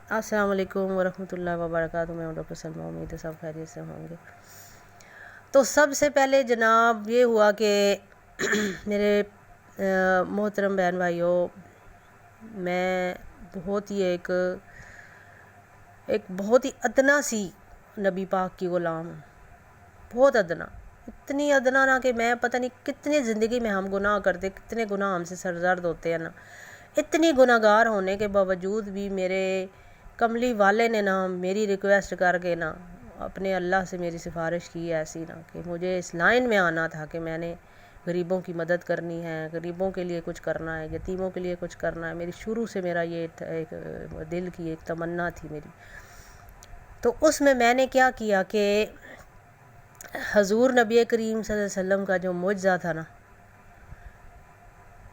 السلام علیکم ورحمۃ اللہ وبرکاتہ۔ میں ہوں ڈاکٹر سلمیٰ، امید ہے سب خیریت سے ہوں گے۔ تو سب سے پہلے جناب یہ ہوا کہ میرے محترم بہن بھائیوں، میں بہت ہی ایک بہت ہی ادنا سی نبی پاک کی غلام ہوں، بہت ادنا، اتنی ادنا نا کہ میں پتہ نہیں کتنے زندگی میں ہم گناہ کرتے، کتنے گناہ ہم سے سرزد ہوتے ہیں نا، اتنی گناہ گار ہونے کے باوجود بھی میرے کملی والے نے نا میری ریکویسٹ کر کے نا اپنے اللہ سے میری سفارش کی ایسی نا کہ مجھے اس لائن میں آنا تھا کہ میں نے غریبوں کی مدد کرنی ہے، غریبوں کے لیے کچھ کرنا ہے، یتیموں کے لیے کچھ کرنا ہے۔ میری شروع سے میرا یہ ایک دل کی ایک تمنا تھی میری۔ تو اس میں نے کیا کیا کہ حضور نبی کریم صلی اللہ علیہ وسلم کا جو معجزہ تھا نا،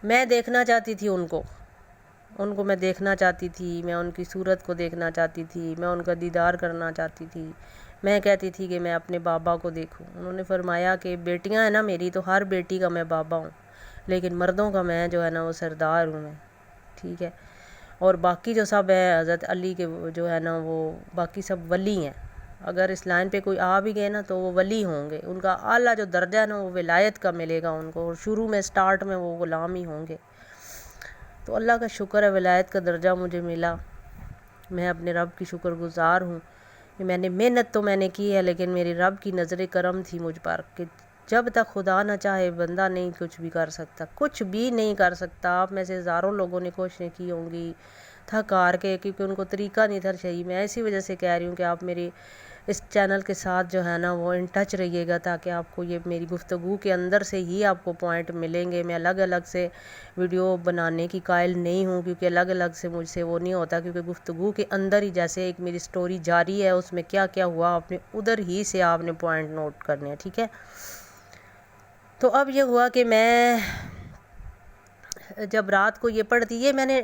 میں دیکھنا چاہتی تھی ان کو میں دیکھنا چاہتی تھی، میں ان کی صورت کو دیکھنا چاہتی تھی، میں ان کا دیدار کرنا چاہتی تھی۔ میں کہتی تھی کہ میں اپنے بابا کو دیکھوں۔ انہوں نے فرمایا کہ بیٹیاں ہیں نا میری، تو ہر بیٹی کا میں بابا ہوں، لیکن مردوں کا میں جو ہے نا وہ سردار ہوں میں، ٹھیک ہے۔ اور باقی جو سب ہیں حضرت علی کے جو ہے نا وہ باقی سب ولی ہیں، اگر اس لائن پہ کوئی آ بھی گئے نا تو وہ ولی ہوں گے، ان کا اعلیٰ جو درجہ ہے نا وہ ولایت کا ملے گا ان کو، اور شروع میں سٹارٹ میں وہ غلام ہی ہوں گے۔ تو اللہ کا شکر ہے ولایت کا درجہ مجھے ملا، میں اپنے رب کی شکر گزار ہوں کہ میں نے محنت تو میں نے کی ہے، لیکن میری رب کی نظر کرم تھی مجھ پر کہ جب تک خدا نہ چاہے بندہ نہیں کچھ بھی کر سکتا، کچھ بھی نہیں کر سکتا۔ آپ میں سے ہزاروں لوگوں نے کوششیں کی ہوں گی تھک ہار کے، کیونکہ ان کو طریقہ نہیں تھا صحیح۔ میں اسی وجہ سے کہہ رہی ہوں کہ آپ میری اس چینل کے ساتھ جو ہے نا وہ ان ٹچ رہیے گا، تاکہ آپ کو یہ میری گفتگو کے اندر سے ہی آپ کو پوائنٹ ملیں گے۔ میں الگ الگ سے ویڈیو بنانے کی قائل نہیں ہوں، کیونکہ الگ الگ سے مجھ سے وہ نہیں ہوتا، کیونکہ گفتگو کے اندر ہی جیسے ایک میری سٹوری جاری ہے، اس میں کیا کیا ہوا آپ نے ادھر ہی سے آپ نے پوائنٹ نوٹ کرنے ہیں، ٹھیک ہے۔ تو اب یہ ہوا کہ میں جب رات کو یہ پڑھتی، یہ میں نے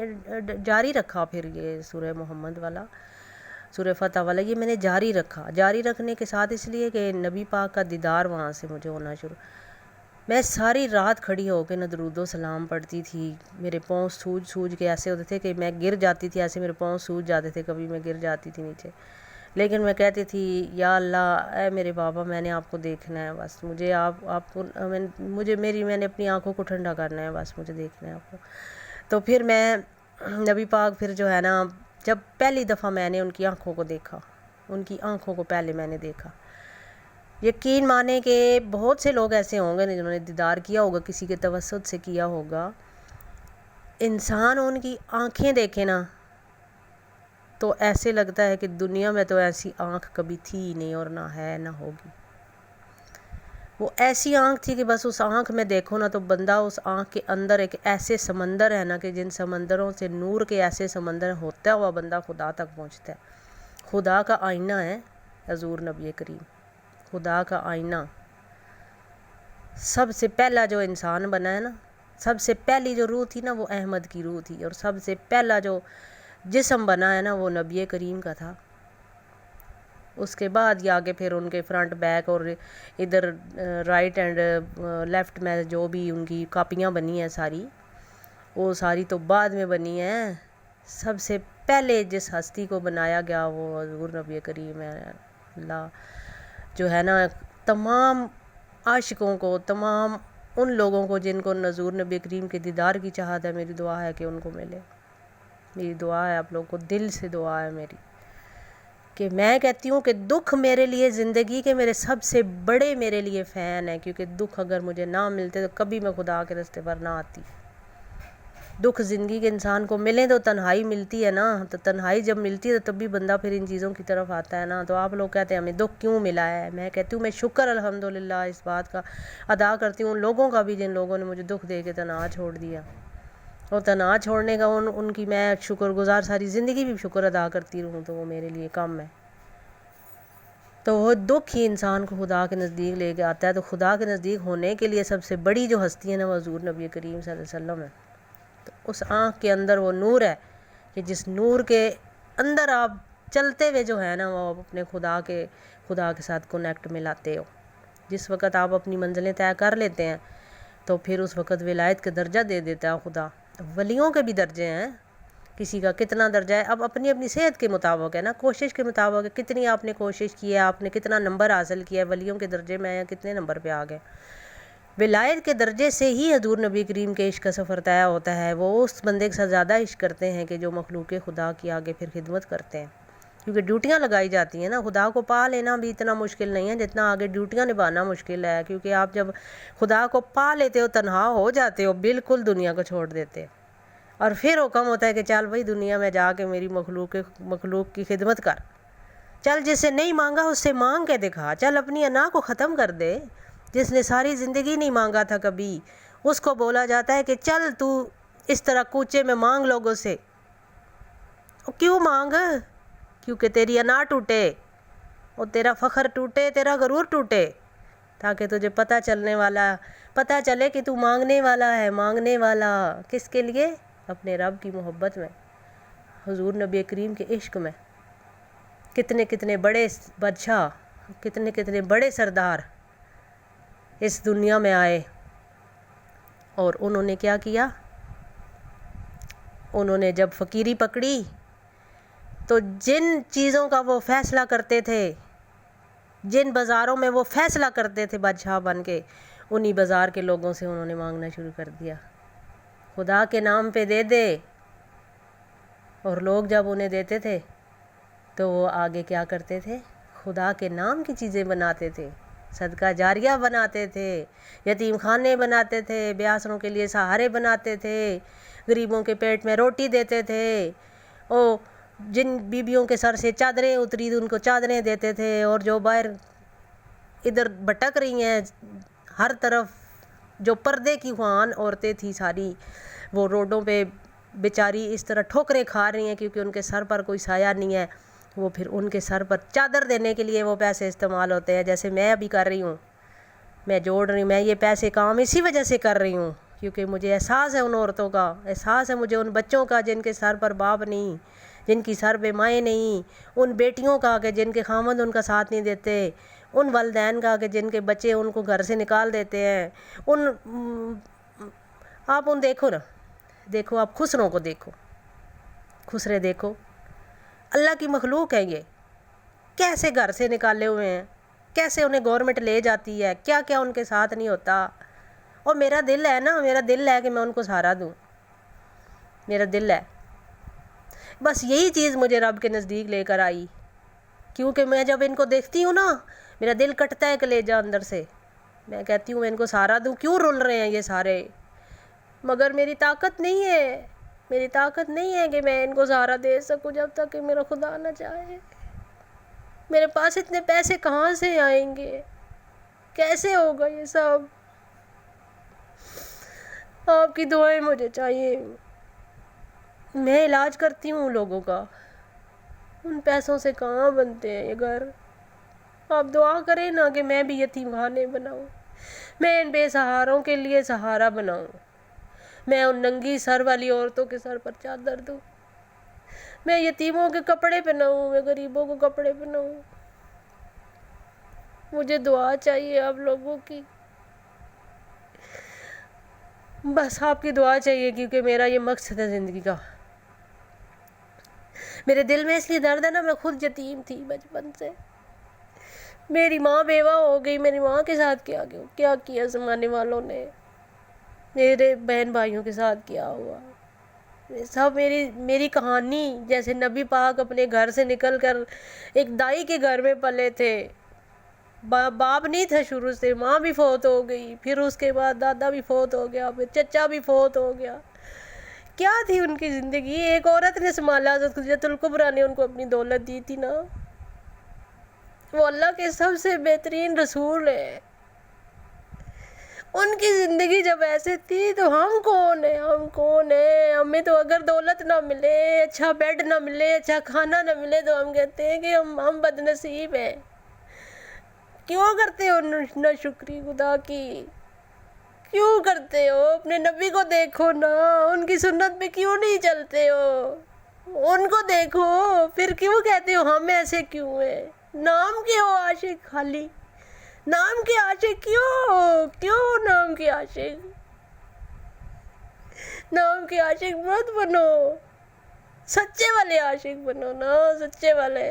جاری رکھا، پھر یہ سورہ محمد والا، سورہ فتح والا، یہ میں نے جاری رکھنے کے ساتھ اس لیے کہ نبی پاک کا دیدار وہاں سے مجھے ہونا شروع۔ میں ساری رات کھڑی ہو کے نہ درود و سلام پڑھتی تھی، میرے پاؤں سوج کے ایسے ہوتے تھے کہ میں گر جاتی تھی، ایسے میرے پاؤں سوج جاتے تھے، کبھی میں گر جاتی تھی نیچے، لیکن میں کہتی تھی یا اللہ اے میرے بابا، میں نے آپ کو دیکھنا ہے، بس مجھے آپ کو میں نے اپنی آنکھوں کو ٹھنڈا کرنا ہے، بس مجھے دیکھنا ہے آپ کو۔ تو پھر میں نبی پاک پھر جو ہے نا، جب پہلی دفعہ میں نے ان کی آنکھوں کو دیکھا، ان کی آنکھوں کو پہلے میں نے دیکھا، یقین مانے کہ بہت سے لوگ ایسے ہوں گے جنہوں نے دیدار کیا ہوگا، کسی کے توسط سے کیا ہوگا، انسان ان کی آنکھیں دیکھے نا تو ایسے لگتا ہے کہ دنیا میں تو ایسی آنکھ کبھی تھی ہی نہیں، اور نہ ہے نہ ہوگی۔ وہ ایسی آنکھ تھی کہ بس اس آنکھ میں دیکھو نا تو بندہ اس آنکھ کے اندر ایک ایسے سمندر ہے نا کہ جن سمندروں سے نور کے ایسے سمندر ہوتا ہوا بندہ خدا تک پہنچتا ہے۔ خدا کا آئینہ ہے حضور نبی کریم، خدا کا آئینہ۔ سب سے پہلا جو انسان بنا ہے نا، سب سے پہلی جو روح تھی نا وہ احمد کی روح تھی، اور سب سے پہلا جو جسم بنا ہے نا وہ نبی کریم کا تھا۔ اس کے بعد یہ آگے پھر ان کے فرنٹ بیک اور ادھر رائٹ اینڈ لیفٹ میں جو بھی ان کی کاپیاں بنی ہیں ساری، وہ ساری تو بعد میں بنی ہیں۔ سب سے پہلے جس ہستی کو بنایا گیا وہ حضور نبی کریم ہے۔ اللہ جو ہے نا تمام عاشقوں کو، تمام ان لوگوں کو جن کو حضور نبی کریم کے دیدار کی چاہت ہے، میری دعا ہے کہ ان کو ملے۔ میری دعا ہے آپ لوگوں کو، دل سے دعا ہے میری، کہ میں کہتی ہوں کہ دکھ میرے لیے زندگی کے میرے سب سے بڑے میرے لیے فین ہیں، کیونکہ دکھ اگر مجھے نہ ملتے تو کبھی میں خدا کے راستے پر نہ آتی۔ دکھ زندگی کے انسان کو ملیں تو تنہائی ملتی ہے نا، تو تنہائی جب ملتی ہے تو تب بھی بندہ پھر ان چیزوں کی طرف آتا ہے نا۔ تو آپ لوگ کہتے ہیں ہمیں دکھ کیوں ملا ہے، میں کہتی ہوں میں شکر الحمدللہ اس بات کا ادا کرتی ہوں ان لوگوں کا بھی جن لوگوں نے مجھے دکھ دے کے تنہا چھوڑ دیا، اور تنہا چھوڑنے کا ان کی میں شکر گزار ساری زندگی بھی شکر ادا کرتی رہوں تو وہ میرے لیے کم ہے۔ تو وہ دکھ ہی انسان کو خدا کے نزدیک لے کے آتا ہے، تو خدا کے نزدیک ہونے کے لیے سب سے بڑی جو ہستی ہے نا وہ حضور نبی کریم صلی اللہ علیہ وسلم ہے۔ تو اس آنکھ کے اندر وہ نور ہے کہ جس نور کے اندر آپ چلتے ہوئے جو ہے نا وہ اپنے خدا کے ساتھ کنیکٹ ملاتے ہو۔ جس وقت آپ اپنی منزلیں طے کر لیتے ہیں تو پھر اس وقت ولایت کا درجہ دے دیتا ہے خدا۔ ولیوں کے بھی درجے ہیں، کسی کا کتنا درجہ ہے، اب اپنی اپنی صحت کے مطابق ہے نا، کوشش کے مطابق ہے، کتنی آپ نے کوشش کی ہے، آپ نے کتنا نمبر حاصل کیا ہے، ولیوں کے درجے میں آئے کتنے نمبر پہ آ گئے۔ ولایت کے درجے سے ہی حضور نبی کریم کے عشق کا سفر طے ہوتا ہے، وہ اس بندے کے ساتھ زیادہ عشق کرتے ہیں کہ جو مخلوق خدا کی آگے پھر خدمت کرتے ہیں، کیونکہ ڈیوٹیاں لگائی جاتی ہیں نا۔ خدا کو پا لینا بھی اتنا مشکل نہیں ہے جتنا آگے ڈیوٹیاں نبھانا مشکل ہے، کیونکہ آپ جب خدا کو پا لیتے ہو، تنہا ہو جاتے ہو، بالکل دنیا کو چھوڑ دیتے، اور پھر حکم ہوتا ہے کہ چل بھائی دنیا میں جا کے میری مخلوق کی خدمت کر، چل جس سے نہیں مانگا اس سے مانگ کے دکھا، چل اپنی انا کو ختم کر دے۔ جس نے ساری زندگی نہیں مانگا تھا کبھی، اس کو بولا جاتا ہے کہ چل تو اس طرح کوچے میں مانگ لوگوں سے۔ کیوں مانگ؟ کیونکہ تیری انا ٹوٹے اور تیرا فخر ٹوٹے، تیرا غرور ٹوٹے، تاکہ تجھے پتہ چلے کہ تو مانگنے والا ہے، مانگنے والا کس کے لیے؟ اپنے رب کی محبت میں، حضور نبی کریم کے عشق میں۔ کتنے کتنے بڑے بادشاہ، کتنے کتنے بڑے سردار اس دنیا میں آئے، اور انہوں نے کیا کیا؟ انہوں نے جب فقیری پکڑی تو جن چیزوں کا وہ فیصلہ کرتے تھے، جن بازاروں میں وہ فیصلہ کرتے تھے بادشاہ بن کے، انہی بازار کے لوگوں سے انہوں نے مانگنا شروع کر دیا، خدا کے نام پہ دے دے۔ اور لوگ جب انہیں دیتے تھے تو وہ آگے کیا کرتے تھے؟ خدا کے نام کی چیزیں بناتے تھے، صدقہ جاریہ بناتے تھے، یتیم خانے بناتے تھے، بیاسروں کے لیے سہارے بناتے تھے، غریبوں کے پیٹ میں روٹی دیتے تھے، او جن بیبیوں کے سر سے چادریں اتری ان کو چادریں دیتے تھے، اور جو باہر ادھر بھٹک رہی ہیں ہر طرف، جو پردے کی خوان عورتیں تھیں ساری، وہ روڈوں پہ بیچاری اس طرح ٹھوکریں کھا رہی ہیں کیونکہ ان کے سر پر کوئی سایہ نہیں ہے، وہ پھر ان کے سر پر چادر دینے کے لیے وہ پیسے استعمال ہوتے ہیں، جیسے میں ابھی کر رہی ہوں، میں جوڑ رہی ہوں، میں یہ پیسے کام اسی وجہ سے کر رہی ہوں کیونکہ مجھے احساس ہے ان عورتوں کا، احساس ہے مجھے ان بچوں کا جن کے سر پر باپ نہیں، جن کی سر پہ مائیں نہیں، ان بیٹیوں کا کہ جن کے خامند ان کا ساتھ نہیں دیتے، ان والدین کا کہ جن کے بچے ان کو گھر سے نکال دیتے ہیں، آپ ان دیکھو نا، دیکھو آپ خسروں کو دیکھو، خسرے دیکھو، اللہ کی مخلوق ہے یہ، کیسے گھر سے نکالے ہوئے ہیں، کیسے انہیں گورنمنٹ لے جاتی ہے، کیا کیا ان کے ساتھ نہیں ہوتا، اور میرا دل ہے نا، میرا دل ہے کہ میں ان کو سہارا دوں، میرا دل ہے، بس یہی چیز مجھے رب کے نزدیک لے کر آئی، کیونکہ میں جب ان کو دیکھتی ہوں نا میرا دل کٹتا ہے کلیجہ اندر سے، میں کہتی ہوں میں ان کو سہارا دوں، کیوں رول رہے ہیں یہ سارے، مگر میری طاقت نہیں ہے، میری طاقت نہیں ہے کہ میں ان کو سہارا دے سکوں جب تک کہ میرا خدا نہ چاہے، میرے پاس اتنے پیسے کہاں سے آئیں گے، کیسے ہوگا یہ سب، آپ کی دعائیں مجھے چاہیے، میں علاج کرتی ہوں لوگوں کا، ان پیسوں سے کہاں بنتے ہیں یہ گھر، آپ دعا کریں نا کہ میں بھی یتیم خانے بناؤں، میں ان بے سہاروں کے لیے سہارا بناؤں، میں ان ننگی سر والی عورتوں کے سر پر چادر دوں، میں یتیموں کے کپڑے پہناؤں، میں غریبوں کو کپڑے پہناؤں، مجھے دعا چاہیے آپ لوگوں کی، بس آپ کی دعا چاہیے، کیونکہ میرا یہ مقصد ہے زندگی کا، میرے دل میں اس لیے درد ہے نا، میں خود یتیم تھی بچپن سے، میری ماں بیوہ ہو گئی، میری ماں کے ساتھ کیا کیا زمانے والوں نے، میرے بہن بھائیوں کے ساتھ کیا ہوا، سب میری کہانی، جیسے نبی پاک اپنے گھر سے نکل کر ایک دائی کے گھر میں پلے تھے، باپ نہیں تھا شروع سے، ماں بھی فوت ہو گئی، پھر اس کے بعد دادا بھی فوت ہو گیا، پھر چچا بھی فوت ہو گیا، کیا تھی ان کی زندگی، ایک عورت نے سنبھالا، حضرت خدیجہ الکبریٰ نے ان کو اپنی دولت دی تھی نا، وہ اللہ کے سب سے بہترین رسول ہے، ان کی زندگی جب ایسے تھی تو ہم کون ہیں، ہمیں تو اگر دولت نہ ملے، اچھا بیڈ نہ ملے، اچھا کھانا نہ ملے تو ہم کہتے ہیں کہ ہم بد نصیب ہیں، کیوں کرتے ہو نہ شکری خدا کی، کیوں کرتے ہو، اپنے نبی کو دیکھو نا، ان کی سنت پہ کیوں نہیں چلتے ہو، ان کو دیکھو، پھر کیوں کہتے ہو ہم ایسے کیوں ہیں، نام کے ہو عاشق، خالی نام کے عاشق کیوں نام کے عاشق، نام کے عاشق مت بنو، سچے والے عاشق بنو نا، سچے والے.